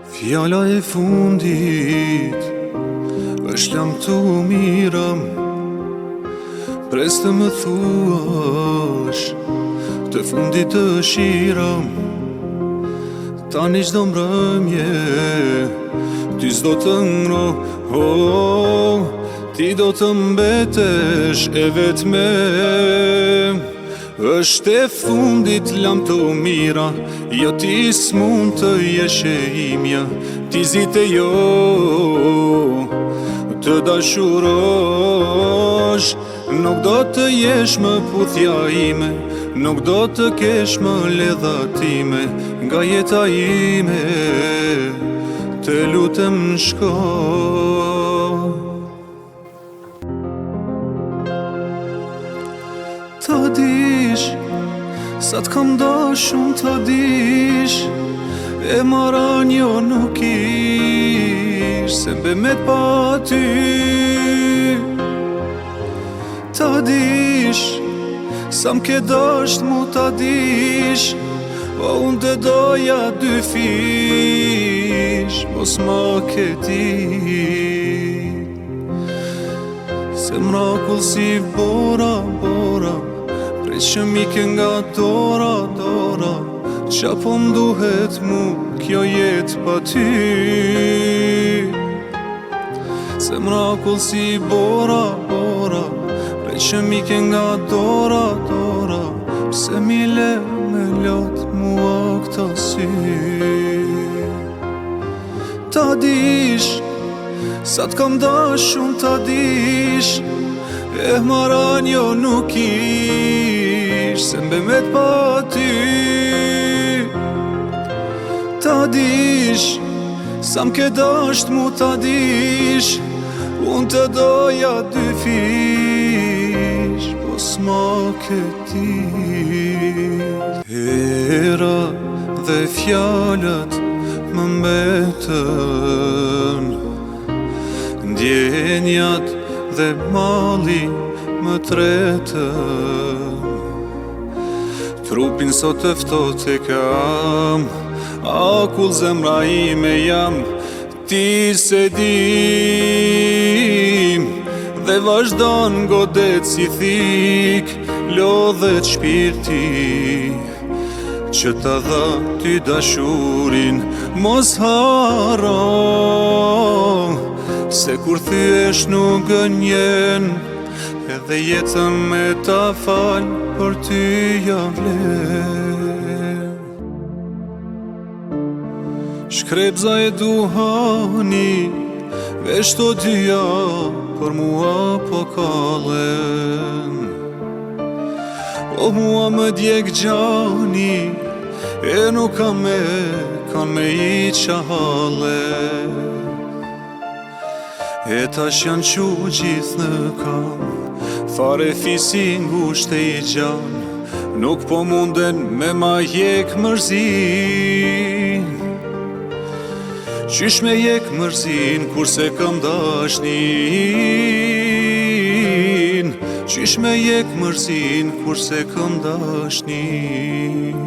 Fjala e fundit është lam të mirëm, pres të më thuash të fundit të shirëm. Tani çdo mbrëmje ty s'do të ngro, ti do të mbetesh e vetme. Është e fundit lam të mira, jo ti s'mund të jesh e imja. Ti zite jo të dashurosh, nuk do të jesh më puthja ime, nuk do të kesh më ledha time nga jeta ime. Të lutem shko. Ta dish, sa t'kam dashun ta dish, e mara njo nuk ish, se mbe me t'pa ty. Ta dish, sa m'ke dasht mu ta dish, o unë të doja dy fish, mos ma ke ti. Se mrakull si bora, bora, prej që mike nga dora, dora, qa po m'duhet mu kjo jet pa ty. Se mrakull si bora, bora, prej që mike nga dora, dora, pse mi le me lot mua këta sy. Ta dish, sa t'kam dashun ta dish, e mara njo nuk ish, se mbe me t'pa ty. Ta dish, sa m'ke dasht mu ta dish, unë të doja dy fish, po s'ma ke ti. Hera dhe fjalët më mbetën, ndjenjat dhe mali më tretën. Trupin sot eftot e kam, akull zemra ime jam. Ti se dim, dhe vazhdon godet si thik, lodhet shpirti që ta dha ty dashurin. Mos haro, se kur thyesh nuk gënjen, edhe jetën me ta fal, për ty ja vlen. Shkrepza e duhani, veç to dyja për mua po kallen. O mua më djeg gjani, e nuk kam me i qahale. E tash janë qu gjithë në kam, fare fisi ngusht e i gjan, nuk po munden me ma jek mërzin. Qysh me jek mërzin, kurse kam dashnin. Qysh me jek mërzin, kurse kam dashnin.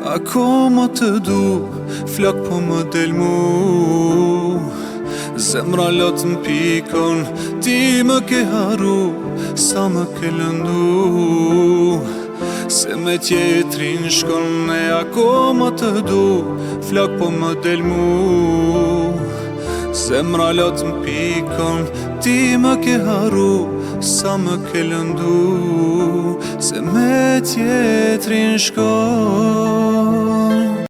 Akoma të du, flak po më del mu, zemra lot m'pikon, ti më ke haru, sa më ke lëndu. Se me tjetrin shkon, e akoma të du, flak po më del mu, zemra lot m'pikon, ti më ke haru, sa më ke lëndu. Se me tjetrin shkon.